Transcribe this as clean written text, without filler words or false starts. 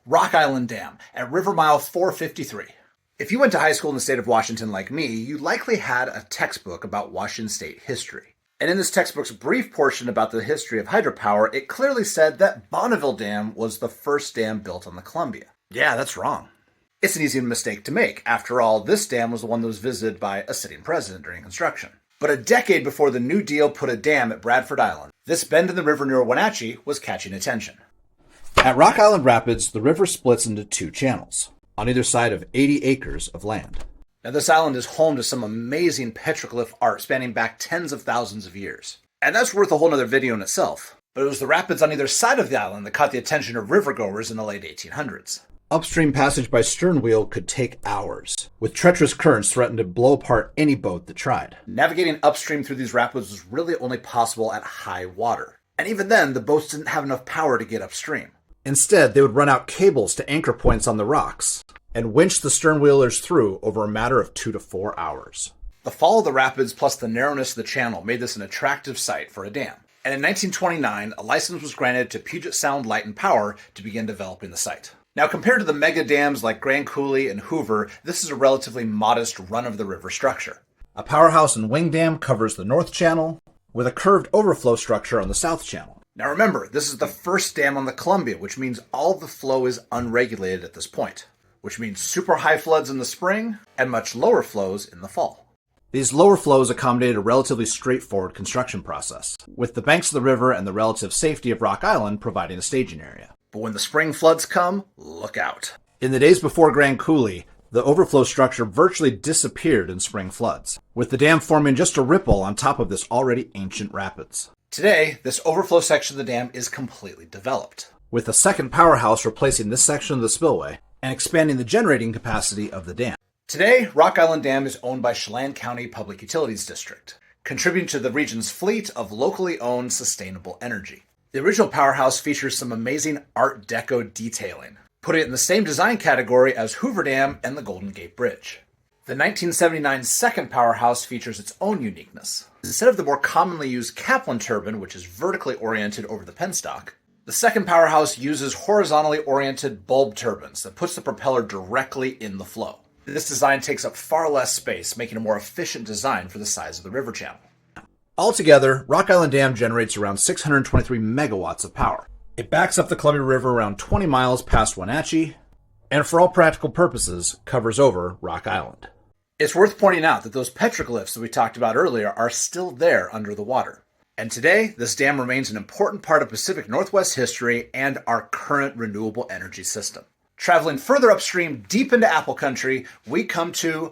Rock Island Dam at River Mile 453. If you went to high school in the state of Washington like me, you likely had a textbook about Washington state history. And in this textbook's brief portion about the history of hydropower, it clearly said that Bonneville Dam was the first dam built on the Columbia. Yeah, that's wrong. It's an easy mistake to make. After all, this dam was the one that was visited by a sitting president during construction. But a decade before the New Deal put a dam at Bradford Island, this bend in the river near Wenatchee was catching attention. At Rock Island Rapids, the river splits into two channels, on either side of 80 acres of land. Now, this island is home to some amazing petroglyph art spanning back tens of thousands of years. And that's worth a whole nother video in itself. But it was the rapids on either side of the island that caught the attention of rivergoers in the late 1800s. Upstream passage by stern wheel could take hours, with treacherous currents threatening to blow apart any boat that tried. Navigating upstream through these rapids was really only possible at high water. And even then, the boats didn't have enough power to get upstream. Instead, they would run out cables to anchor points on the rocks, and winch the stern wheelers through over a matter of 2 to 4 hours. The fall of the rapids plus the narrowness of the channel made this an attractive site for a dam. And in 1929, a license was granted to Puget Sound Light and Power to begin developing the site. Now, compared to the mega dams like Grand Coulee and Hoover, this is a relatively modest run-of-the-river structure. A powerhouse and wing dam covers the north channel, with a curved overflow structure on the south channel. Now remember, this is the first dam on the Columbia, which means all the flow is unregulated at this point, which means super high floods in the spring and much lower flows in the fall. These lower flows accommodated a relatively straightforward construction process, with the banks of the river and the relative safety of Rock Island providing a staging area. But when the spring floods come, look out. In the days before Grand Coulee, the overflow structure virtually disappeared in spring floods, with the dam forming just a ripple on top of this already ancient rapids. Today, this overflow section of the dam is completely developed, with a second powerhouse replacing this section of the spillway and expanding the generating capacity of the dam. Today, Rock Island Dam is owned by Chelan County Public Utilities District, contributing to the region's fleet of locally owned sustainable energy. The original powerhouse features some amazing Art Deco detailing, putting it in the same design category as Hoover Dam and the Golden Gate Bridge. The 1979 second powerhouse features its own uniqueness. Instead of the more commonly used Kaplan turbine, which is vertically oriented over the penstock, the second powerhouse uses horizontally oriented bulb turbines that puts the propeller directly in the flow. This design takes up far less space, making a more efficient design for the size of the river channel. Altogether, Rock Island Dam generates around 623 megawatts of power. It backs up the Columbia River around 20 miles past Wenatchee, and for all practical purposes, covers over Rock Island. It's worth pointing out that those petroglyphs that we talked about earlier are still there under the water. And today, this dam remains an important part of Pacific Northwest history and our current renewable energy system. Traveling further upstream deep into apple country, we come to